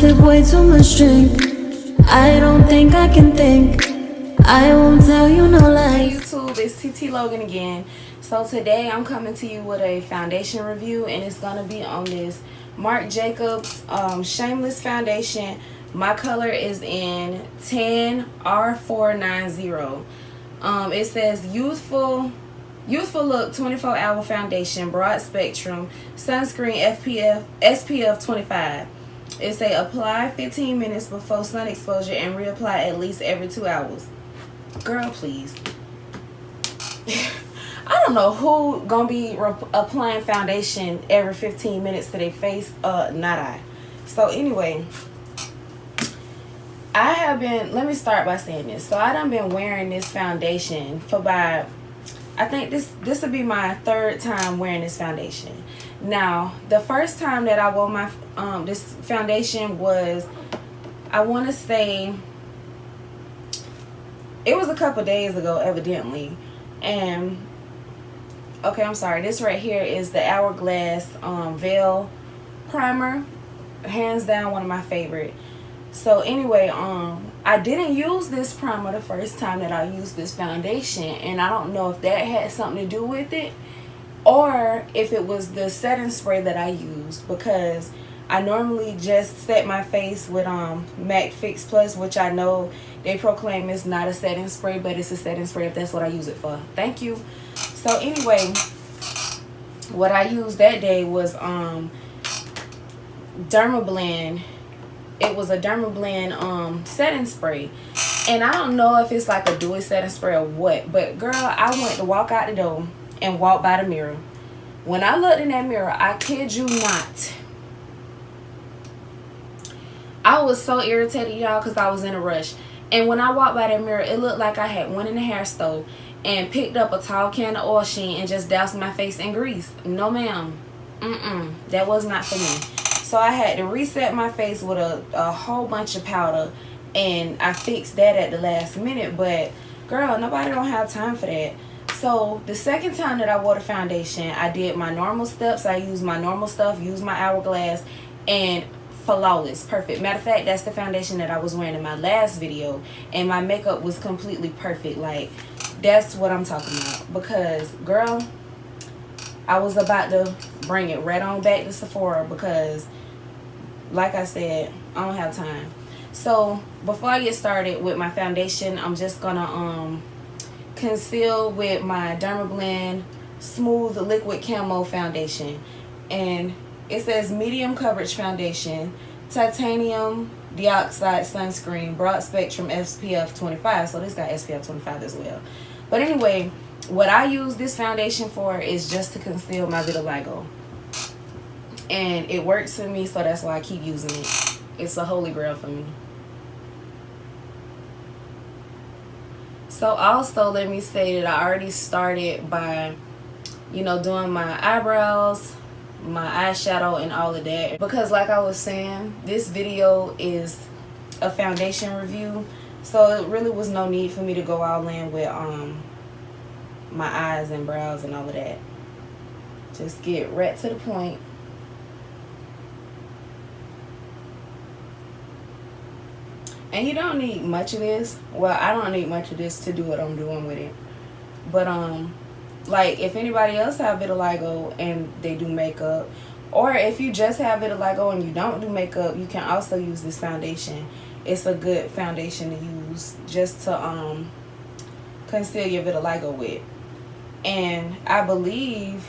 sip way too much drink. I don't think I can think. I won't tell you no lies. YouTube, it's TT Logan again. So today I'm coming to you with a foundation review, and it's gonna be on this Marc Jacobs Shameless foundation. My color is in 10R490. It says youthful look 24-hour foundation, broad spectrum, sunscreen, SPF 25. It say apply 15 minutes before sun exposure and reapply at least every 2 hours. Girl, please. I don't know who gonna be applying foundation every 15 minutes to their face. Not I. So anyway, I have been, let me start by saying this. So I done been wearing this foundation for about, I think this will be my third time wearing this foundation. Now, the first time that I wore my this foundation was, I want to say, it was a couple days ago, evidently. And okay, I'm sorry. This right here is the Hourglass Veil Primer. Hands down, one of my favorite. So anyway, I didn't use this primer the first time that I used this foundation, and I don't know if that had something to do with it, or if it was the setting spray that I used, because I normally just set my face with MAC Fix Plus, which I know they proclaim is not a setting spray, but it's a setting spray if that's what I use it for. Thank you. So anyway, what I used that day was Dermablend. It was a Dermablend setting spray, and I don't know if it's like a dewy setting spray or what, but girl, I went to walk out the door and walk by the mirror. When I looked in that mirror, I kid you not, I was so irritated, y'all, because I was in a rush. And when I walked by that mirror, it looked like I had went in the hair store and picked up a tall can of oil sheen and just doused my face in grease. No ma'am. That was not for me. So I had to reset my face with a whole bunch of powder, and I fixed that at the last minute. But girl, nobody don't have time for that. So the second time that I wore the foundation, I did my normal steps. I used my normal stuff, used my Hourglass, and flawless, perfect. Matter of fact, that's the foundation that I was wearing in my last video, and my makeup was completely perfect. Like, that's what I'm talking about. Because girl, I was about to bring it right on back to Sephora, because like I said, I don't have time. So before I get started with my foundation, I'm just gonna conceal with my Dermablend Smooth Liquid Camo Foundation. And it says medium coverage foundation, titanium dioxide sunscreen, broad spectrum, SPF 25. So this got SPF 25 as well. But anyway, what I use this foundation for is just to conceal my vitiligo. And it works for me, so that's why I keep using it. It's a holy grail for me. So also, let me say that I already started by, you know, doing my eyebrows, my eyeshadow, and all of that. Because like I was saying, this video is a foundation review, so it really was no need for me to go all in with my eyes and brows and all of that. Just get right to the point. And you don't need much of this. Well, I don't need much of this to do what I'm doing with it. But like, if anybody else have vitiligo and they do makeup, or if you just have vitiligo and you don't do makeup, you can also use this foundation. It's a good foundation to use just to conceal your vitiligo with. And I believe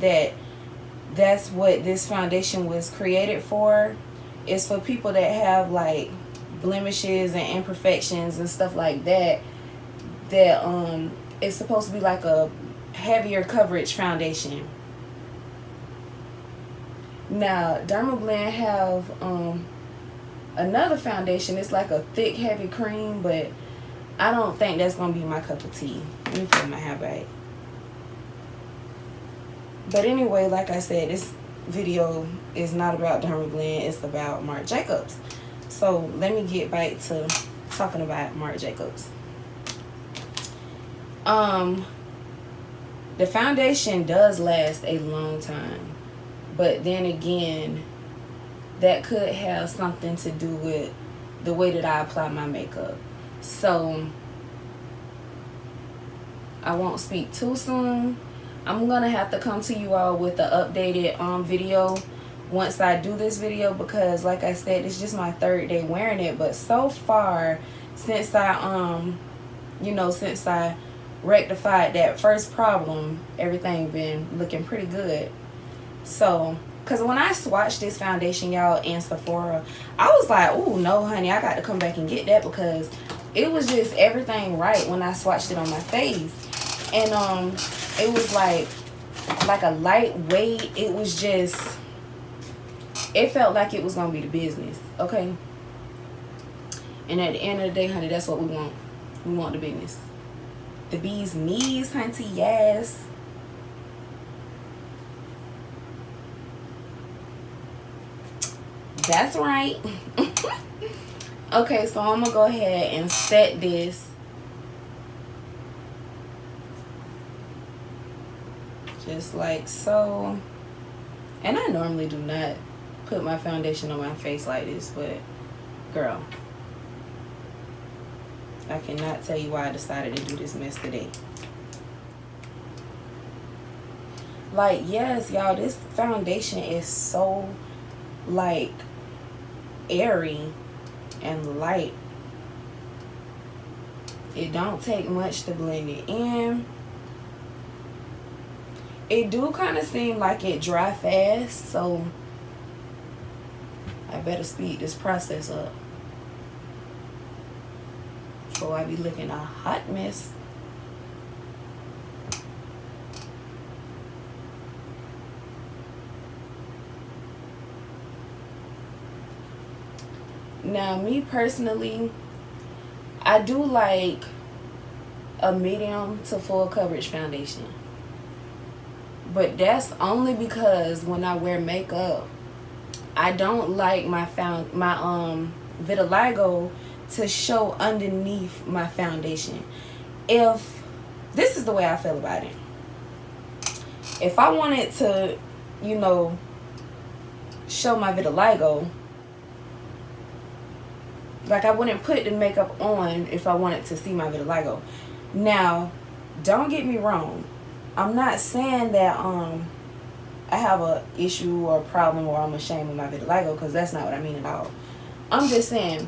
that that's what this foundation was created for. It's for people that have like blemishes and imperfections and stuff like that. That it's supposed to be like a heavier coverage foundation. Now Dermablend have another foundation. It's like a thick heavy cream, but I don't think that's gonna be my cup of tea. Let me put it in my hair bag. But anyway, like I said, this video is not about Dermablend, it's about Marc Jacobs. So let me get back to talking about Marc Jacobs. The foundation does last a long time, but then again, that could have something to do with the way that I apply my makeup. So I won't speak too soon. I'm gonna have to come to you all with the updated video once I do this video, because like I said, it's just my 3rd day wearing it. But so far, since I since I rectified that first problem, everything been looking pretty good. So because when I swatched this foundation, y'all, in Sephora, I was like, oh no honey, I got to come back and get that, because it was just everything right when I swatched it on my face. And it was like a lightweight. It was just, it felt like it was gonna be the business, okay? And at the end of the day, honey, that's what we want. We want the business. The bee's knees, hunty, yes. That's right. Okay, so I'm gonna go ahead and set this. Just like so. And I normally do not put my foundation on my face like this, but girl, I cannot tell you why I decided to do this mess today. Like, yes, y'all, this foundation is so like airy and light. It don't take much to blend it in. It do kind of seem like it dry fast, so I better speed this process up before I be looking a hot mess. Now, me personally, I do like a medium to full coverage foundation. But that's only because when I wear makeup, I don't like my vitiligo to show underneath my foundation. If this is the way I feel about it. If I wanted to, you know, show my vitiligo, like, I wouldn't put the makeup on if I wanted to see my vitiligo. Now, don't get me wrong. I'm not saying that I have a issue or a problem or I'm ashamed of my vitiligo, because that's not what I mean at all. I'm just saying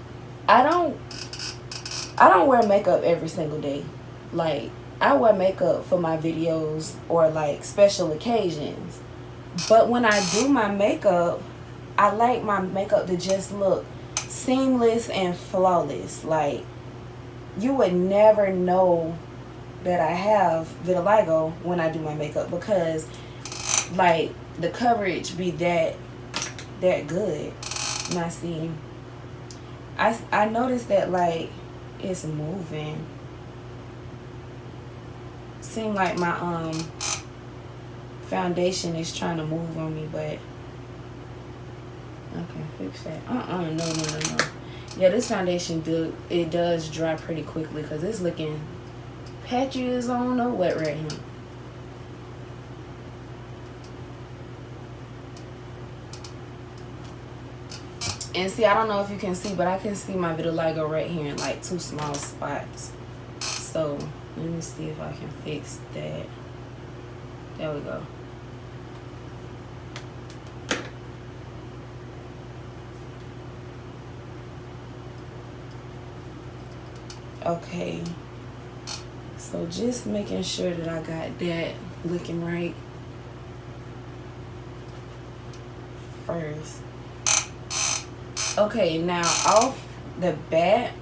I don't wear makeup every single day. Like, I wear makeup for my videos or like special occasions. But when I do my makeup, I like my makeup to just look seamless and flawless. Like, you would never know that I have vitiligo when I do my makeup, because like the coverage be that good. Now see, I noticed that like it's moving. Seem like my foundation is trying to move on me, but I can fix that. No. Yeah, this foundation does dry pretty quickly, because it's looking patchy as I don't know what right here. And see, I don't know if you can see, but I can see my vitiligo right here in like 2 small spots. So let me see if I can fix that. There we go. Okay, so just making sure that I got that looking right first. Okay, now off the bat,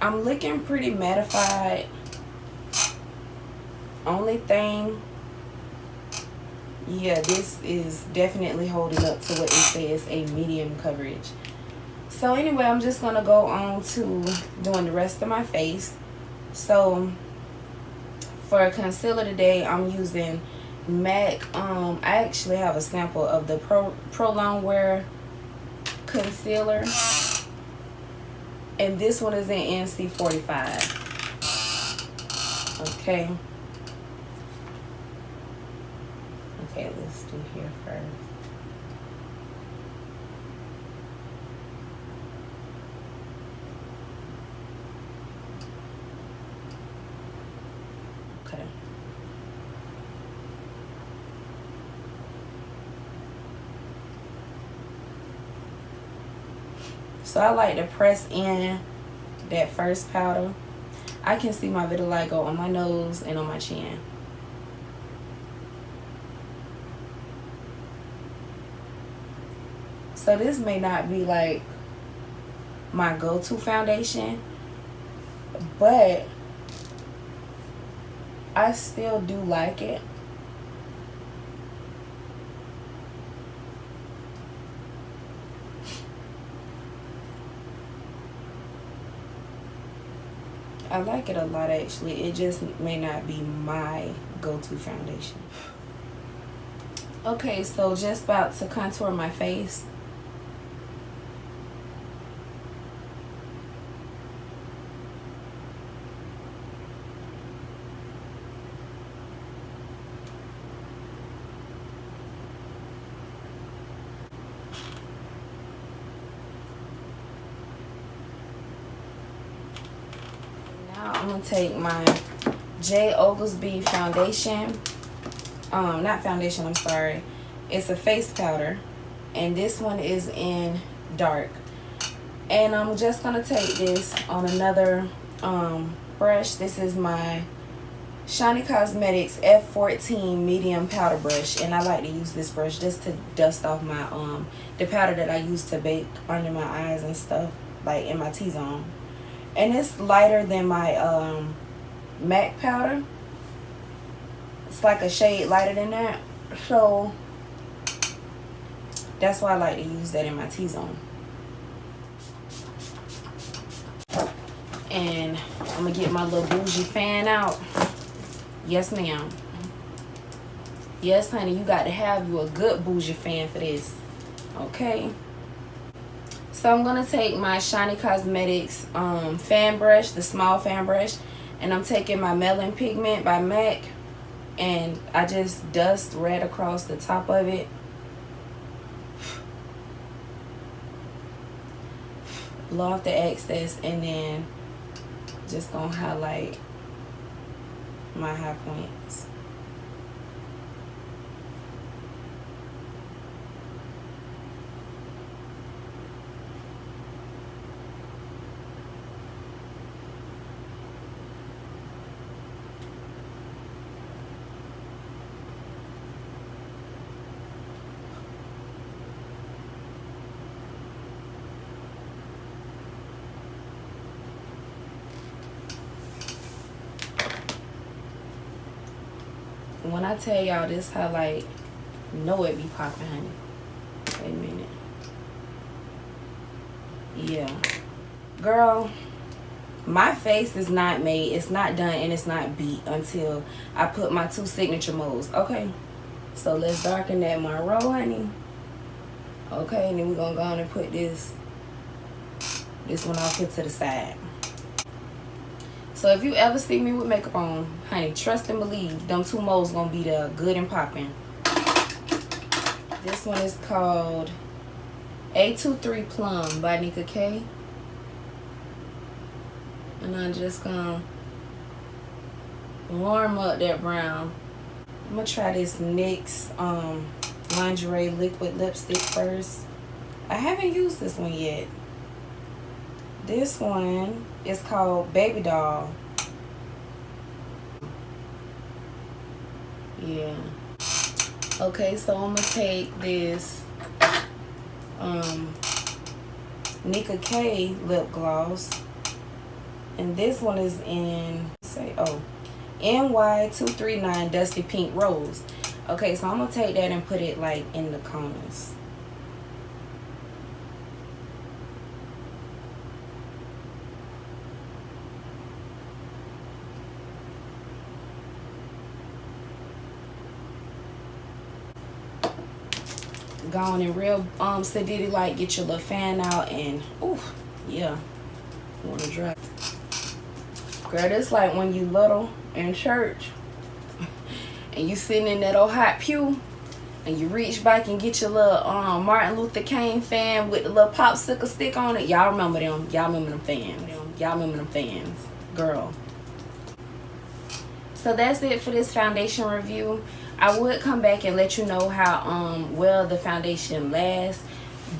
I'm looking pretty mattified. Only thing, yeah, this is definitely holding up to what it says, a medium coverage. So anyway, I'm just gonna go on to doing the rest of my face. So for concealer today, I'm using MAC. I actually have a sample of the Pro Longwear concealer, and this one is in NC 45. Okay, Okay, let's do here first. Okay. So I like to press in that first powder. I can see my vitiligo on my nose and on my chin. So this may not be like my go-to foundation, but I still do like it. I like it a lot actually. It just may not be my go-to foundation. Okay, so just about to contour my face. Now I'm gonna take my J. Oglesby foundation. Not foundation, I'm sorry. It's a face powder. And this one is in dark. And I'm just gonna take this on another brush. This is my Shiny Cosmetics F14 medium powder brush. And I like to use this brush just to dust off my the powder that I use to bake under my eyes and stuff, like in my T-zone. And it's lighter than my MAC powder. It's like a shade lighter than that. So that's why I like to use that in my T-zone. And I'm gonna get my little bougie fan out. Yes, ma'am. Yes, honey, you got to have you a good bougie fan for this. Okay. So I'm gonna take my Shiny Cosmetics fan brush, the small fan brush, and I'm taking my Melon Pigment by MAC, and I just dust red across the top of it. Blow off the excess, and then just gonna highlight my high points. When I tell y'all this highlight, know it be popping, honey. Wait a minute. Yeah. Girl, my face is not made, it's not done, and it's not beat until I put my 2 signature molds. Okay. So let's darken that Monroe, honey. Okay, and then we're gonna go on and put this one off here to the side. So if you ever see me with makeup on, honey, trust and believe them 2 molds gonna be there good and popping. This one is called A23 Plum by KayCyy. And I'm just gonna warm up that brown. I'm gonna try this NYX lingerie liquid lipstick first. I haven't used this one yet. This one is called Baby Doll. Yeah. Okay, so I'm gonna take this KayCyy lip gloss, and this one is in NY239 Dusty Pink Rose. Okay, so I'm gonna take that and put it like in the corners. Go on and real sedity like get your little fan out and oof, yeah, want to dry. Girl, it's like when you little in church and you sitting in that old hot pew and you reach back and get your little Martin Luther King fan with the little popsicle stick on it. Y'all remember them. Y'all remember them fans. Y'all remember them fans. Girl. So that's it for this foundation review. I would come back and let you know how well the foundation lasts.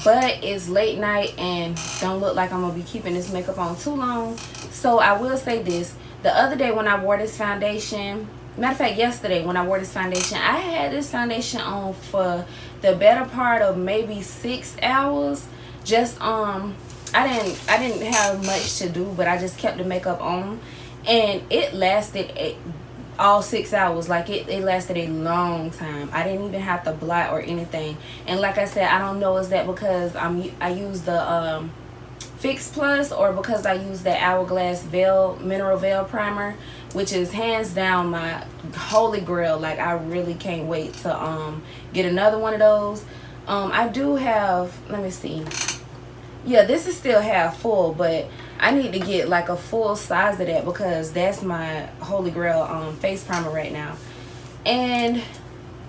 But it's late night and don't look like I'm going to be keeping this makeup on too long. So I will say this. The other day when I wore this foundation, matter of fact, yesterday when I wore this foundation, I had this foundation on for the better part of maybe 6 hours. Just I didn't have much to do, but I just kept the makeup on, and it lasted all 6 hours. Like it lasted a long time. I didn't even have to blot or anything. And like I said, I don't know, is that because I use the Fix Plus, or because I use that Hourglass Mineral Veil Primer, which is hands down my holy grail. Like, I really can't wait to get another one of those. I do have, let me see. Yeah, this is still half full, but I need to get like a full size of that, because that's my holy grail face primer right now. And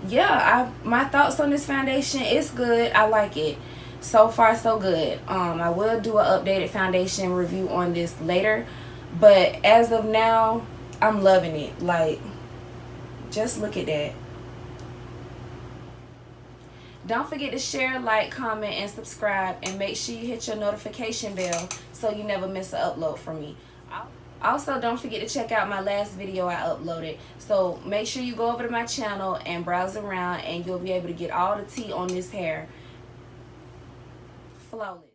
yeah, my thoughts on this foundation, it's good. I like it. So far so good. I will do an updated foundation review on this later, but as of now, I'm loving it. Like, just look at that. Don't forget to share, like, comment, and subscribe, and make sure you hit your notification bell so you never miss an upload from me. Also, don't forget to check out my last video I uploaded. So make sure you go over to my channel and browse around, and you'll be able to get all the tea on this hair. Flawless.